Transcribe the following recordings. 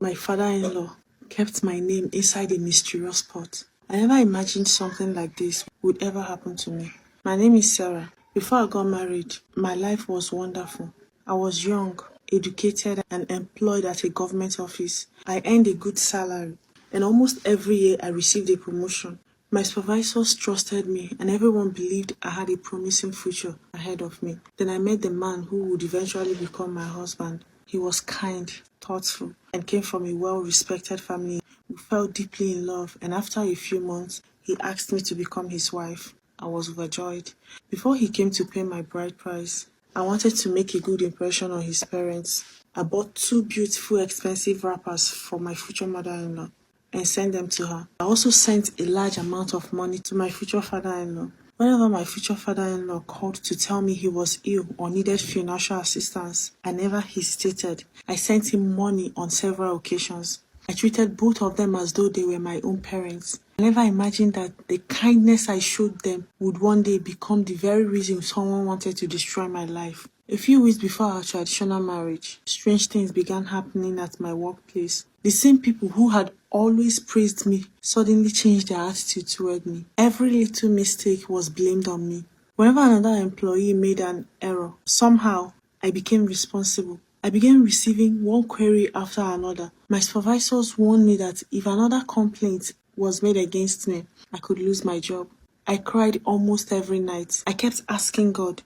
My father-in-law kept my name inside a mysterious pot. I never imagined something like this would ever happen to me. My name is Sarah. Before I got married, my life was wonderful. I was young, educated, and employed at a government office. I earned a good salary, and almost every year I received a promotion. My supervisors trusted me, and everyone believed I had a promising future ahead of me. Then I met the man who would eventually become my husband. He was kind, thoughtful, and came from a well-respected family. We fell deeply in love, and after a few months, he asked me to become his wife. I was overjoyed. Before he came to pay my bride price, I wanted to make a good impression on his parents. I bought two beautiful, expensive wrappers for my future mother-in-law and sent them to her. I also sent a large amount of money to my future father-in-law. Whenever my future father-in-law called to tell me he was ill or needed financial assistance, I never hesitated. I sent him money on several occasions. I treated both of them as though they were my own parents. I never imagined that the kindness I showed them would one day become the very reason someone wanted to destroy my life. A few weeks before our traditional marriage, strange things began happening at my workplace. The same people who had always praised me suddenly changed their attitude toward me. Every little mistake was blamed on me. Whenever another employee made an error, somehow I became responsible. I began receiving one query after another. My supervisors warned me that if another complaint was made against me, I could lose my job. I cried almost every night. I kept asking God,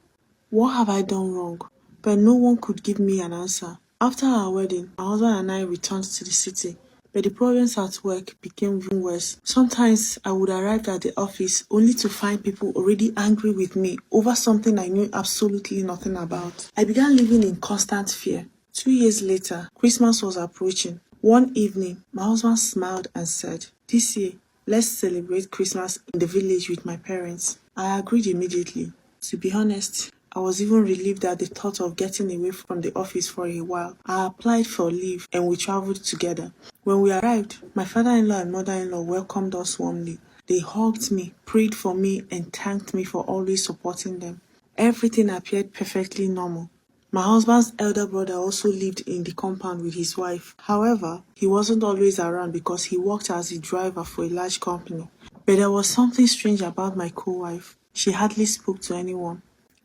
what have I done wrong? But no one could give me an answer. After our wedding, my husband and I returned to the city, but the problems at work became even worse. Sometimes I would arrive at the office only to find people already angry with me over something I knew absolutely nothing about. I began living in constant fear. 2 years later, Christmas was approaching. One evening, my husband smiled and said, "This year, let's celebrate Christmas in the village with my parents." I agreed immediately. To be honest, I was even relieved at the thought of getting away from the office for a while. I applied for leave and we traveled together. When we arrived, my father-in-law and mother-in-law welcomed us warmly. They hugged me, prayed for me, and thanked me for always supporting them. Everything appeared perfectly normal. My husband's elder brother also lived in the compound with his wife. However, he wasn't always around because he worked as a driver for a large company. But there was something strange about my co-wife. She hardly spoke to anyone.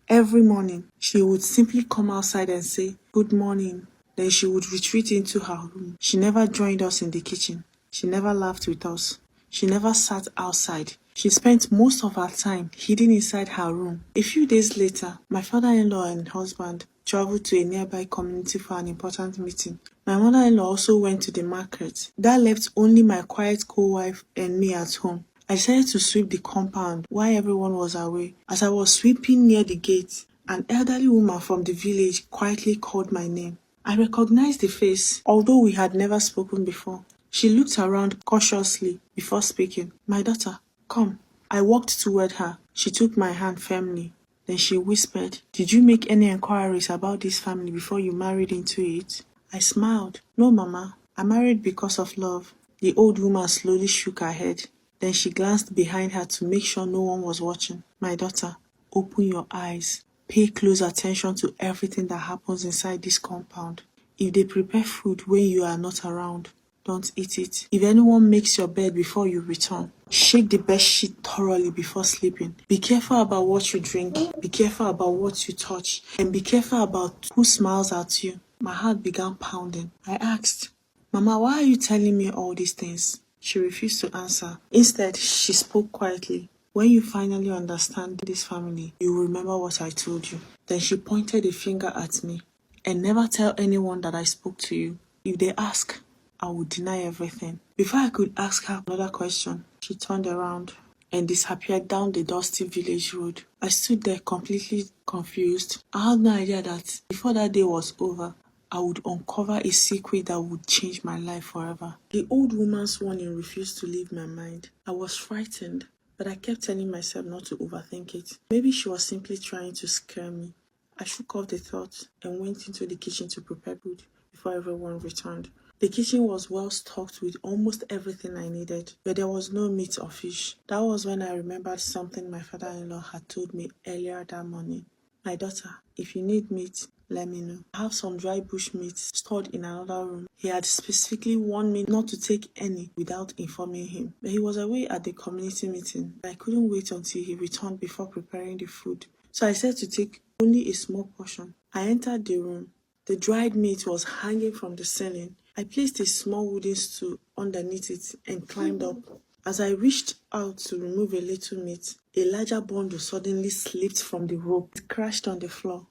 Every morning, she would simply come outside and say, "Good morning." Then she would retreat into her room. She never joined us in the kitchen. She never laughed with us. She never sat outside. She spent most of her time hidden inside her room. A few days later, my father-in-law and husband traveled to a nearby community for an important meeting. My mother-in-law also went to the market. That left only my quiet co-wife and me at home. I decided to sweep the compound while everyone was away. As I was sweeping near the gate, an elderly woman from the village quietly called my name. I recognized the face, although we had never spoken before. She looked around cautiously before speaking. "My daughter, come." I walked toward her. She took my hand firmly. Then she whispered, "Did you make any inquiries about this family before you married into it?" I smiled. "No, Mama. I married because of love." The old woman slowly shook her head. Then she glanced behind her to make sure no one was watching. "My daughter, open your eyes. Pay close attention to everything that happens inside this compound. If they prepare food when you are not around, don't eat it. If anyone makes your bed before you return, shake the bed sheet thoroughly before sleeping. Be careful about what you drink. Be careful about what you touch. And be careful about who smiles at you." My heart began pounding. I asked, "Mama, why are you telling me all these things?" She refused to answer. Instead, she spoke quietly. "When you finally understand this family, you will remember what I told you." Then she pointed a finger at me. "And never tell anyone that I spoke to you. If they ask, I will deny everything." Before I could ask her another question, she turned around and disappeared down the dusty village road. I stood there completely confused. I had no idea that before that day was over, I would uncover a secret that would change my life forever. The old woman's warning refused to leave my mind. I was frightened, but I kept telling myself not to overthink it. Maybe she was simply trying to scare me. I shook off the thought and went into the kitchen to prepare food before everyone returned. The kitchen was well stocked with almost everything I needed, but there was no meat or fish. That was when I remembered something my father-in-law had told me earlier that morning. "My daughter, if you need meat, let me know. I have some dry bush meat stored in another room. He had specifically warned me not to take any without informing him. But he was away at the community meeting. I couldn't wait until he returned before preparing the food. So I said to take only a small portion. I entered the room. The dried meat was hanging from the ceiling. I placed a small wooden stool underneath it and climbed up. As I reached out to remove a little meat, a larger bundle suddenly slipped from the rope. It crashed on the floor.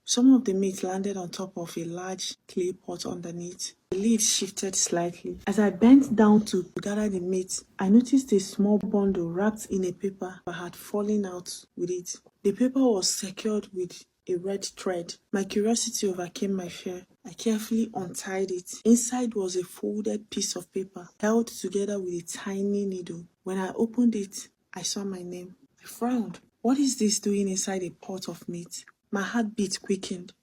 Some of the meat landed on top of a large clay pot underneath. The lid shifted slightly. As I bent down to gather the meat, I noticed a small bundle wrapped in a paper that had fallen out with it. The paper was secured with a red thread. My curiosity overcame my fear. I carefully untied it. Inside was a folded piece of paper held together with a tiny needle. When I opened it, I saw my name. I frowned. What is this doing inside a pot of meat? My heartbeat quickened.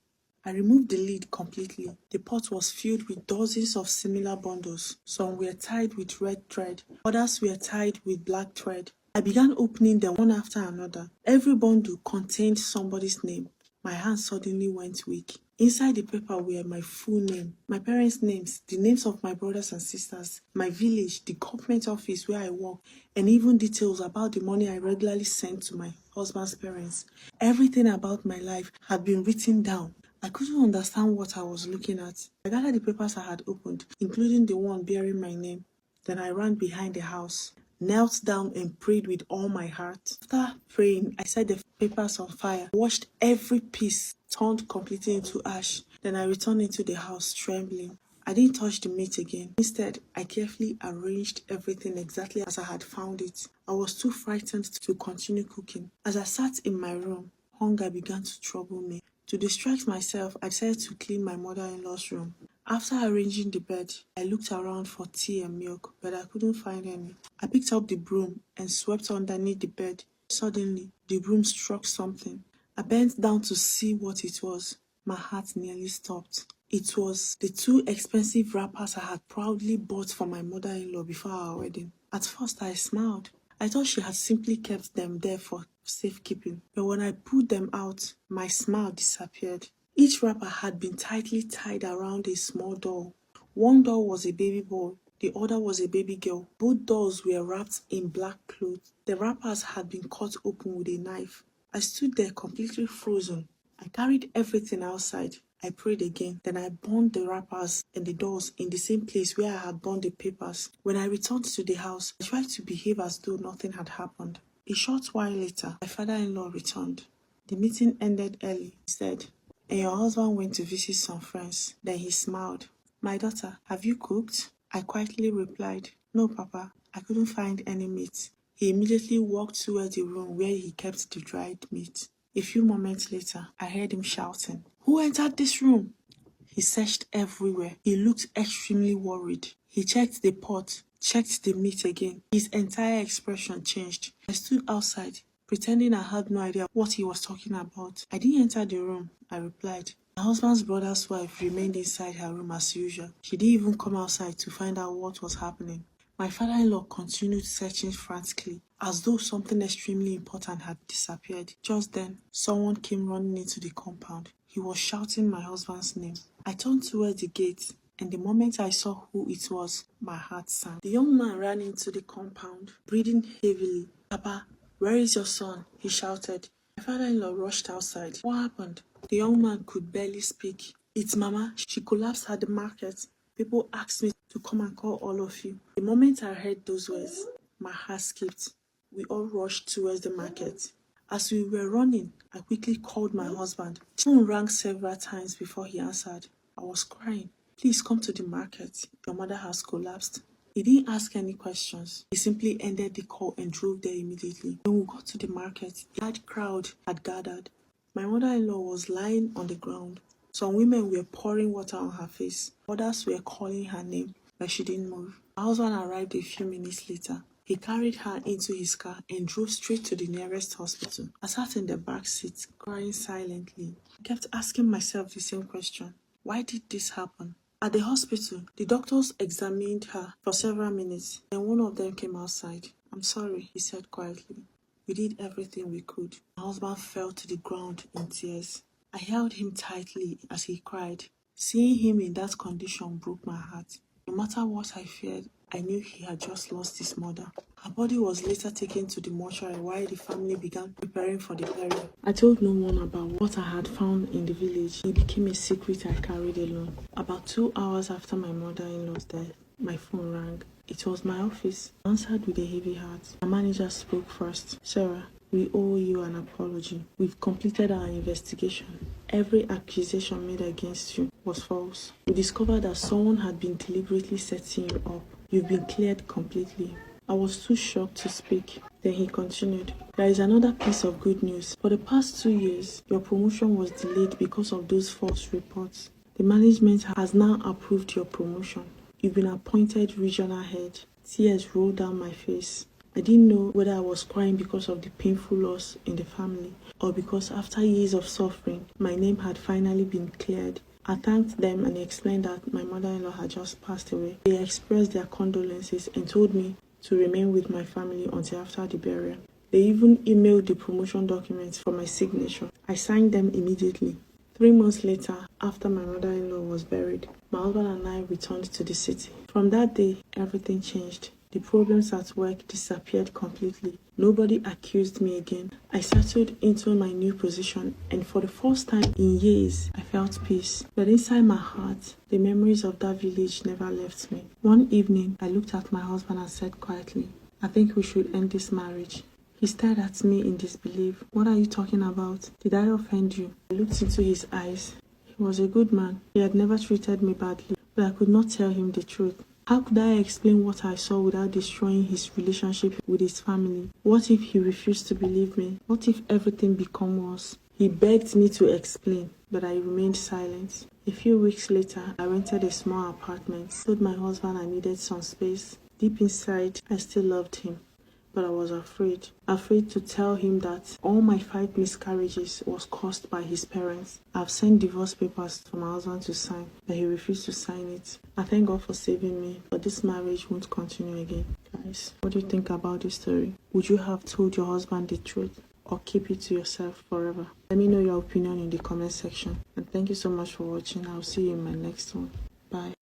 I removed the lid completely. The pot was filled with dozens of similar bundles. Some were tied with red thread, others were tied with black thread. I began opening them one after another. Every bundle contained somebody's name. My hands suddenly went weak. Inside the paper were my full name, my parents' names, the names of my brothers and sisters, my village, the government office where I work, and even details about the money I regularly sent to my husband's parents. Everything about my life had been written down. I couldn't understand what I was looking at. I gathered the papers I had opened, including the one bearing my name. Then I ran behind the house, knelt down and prayed with all my heart. After praying, I set the papers on fire, washed every piece, turned completely into ash. Then I returned into the house trembling. I didn't touch the meat again. Instead, I carefully arranged everything exactly as I had found it. I was too frightened to continue cooking. As I sat in my room, hunger began to trouble me. To distract myself, I decided to clean my mother-in-law's room. After arranging the bed, I looked around for tea and milk, but I couldn't find any. I picked up the broom and swept underneath the bed. Suddenly, the broom struck something. I bent down to see what it was. My heart nearly stopped. It was the two expensive wrappers I had proudly bought for my mother-in-law before our wedding. At first, I smiled. I thought she had simply kept them there for safekeeping. But when I pulled them out, my smile disappeared. Each wrapper had been tightly tied around a small doll. One doll was a baby boy, the other was a baby girl. Both dolls were wrapped in black clothes. The wrappers had been cut open with a knife. I stood there completely frozen. I carried everything outside. I prayed again. Then I burned the wrappers and the dolls in the same place where I had burned the papers. When I returned to the house, I tried to behave as though nothing had happened. A short while later, my father-in-law returned. The meeting ended early. He said, "And your husband went to visit some friends." Then he smiled. "My daughter, have you cooked?" I quietly replied, "No, Papa, I couldn't find any meat." He immediately walked towards the room where he kept the dried meat. A few moments later, I heard him shouting, "Who entered this room?" He searched everywhere. He looked extremely worried. He checked the pot, checked the meat again. His entire expression changed. I stood outside, pretending I had no idea what he was talking about. "I didn't enter the room," I replied. My husband's brother's wife remained inside her room as usual. She didn't even come outside to find out what was happening. My father-in-law continued searching frantically, as though something extremely important had disappeared. Just then, someone came running into the compound. He was shouting my husband's name. I turned towards the gate, and the moment I saw who it was, my heart sank. The young man ran into the compound, breathing heavily. "Papa, where is your son?" he shouted. My father-in-law rushed outside. "What happened?" The young man could barely speak. "It's Mama. She collapsed at the market. People asked me to come and call all of you." The moment I heard those words, my heart skipped. We all rushed towards the market. As we were running, I quickly called my husband. The phone rang several times before he answered. I was crying. "Please come to the market. Your mother has collapsed." He didn't ask any questions. He simply ended the call and drove there immediately. When we got to the market, a large crowd had gathered. My mother-in-law was lying on the ground. Some women were pouring water on her face. Others were calling her name, but she didn't move. My husband arrived a few minutes later. He carried her into his car and drove straight to the nearest hospital. I sat in the back seat, crying silently. I kept asking myself the same question. Why did this happen? At the hospital, the doctors examined her for several minutes, and one of them came outside. "I'm sorry," he said quietly. "We did everything we could." My husband fell to the ground in tears. I held him tightly as he cried. Seeing him in that condition broke my heart. No matter what I feared, I knew he had just lost his mother. Her body was later taken to the mortuary while the family began preparing for the burial. I told no one about what I had found in the village. It became a secret I carried alone. About 2 hours after my mother-in-law's death, my phone rang. It was my office. I answered with a heavy heart. My manager spoke first. Sarah, we owe you an apology. We've completed our investigation. Every accusation made against you was false. We discovered that someone had been deliberately setting you up. You've been cleared completely. I was too shocked to speak. Then he continued, there is another piece of good news. For the past 2 years, your promotion was delayed because of those false reports. The management has now approved your promotion. You've been appointed regional head. Tears rolled down my face. I didn't know whether I was crying because of the painful loss in the family or because after years of suffering, my name had finally been cleared. I thanked them and explained that my mother-in-law had just passed away. They expressed their condolences and told me to remain with my family until after the burial. They even emailed the promotion documents for my signature. I signed them immediately. 3 months later, after my mother-in-law was buried, my husband and I returned to the city. From that day, everything changed. The problems at work disappeared completely. Nobody accused me again. I settled into my new position, and for the first time in years, I felt peace. But inside my heart, the memories of that village never left me. One evening, I looked at my husband and said quietly, I think we should end this marriage. He stared at me in disbelief. What are you talking about? Did I offend you? I looked into his eyes. He was a good man. He had never treated me badly, but I could not tell him the truth. How could I explain what I saw without destroying his relationship with his family? What if he refused to believe me? What if everything became worse? He begged me to explain, but I remained silent. A few weeks later, I rented a small apartment. I told my husband I needed some space. Deep inside, I still loved him. But I was afraid to tell him that all my 5 miscarriages was caused by his parents. I've sent divorce papers for my husband to sign, but he refused to sign it. I thank God for saving me, but this marriage won't continue again. Guys, what do you think about this story? Would you have told your husband the truth or keep it to yourself forever? Let me know your opinion in the comment section. And thank you so much for watching. I'll see you in my next one. Bye.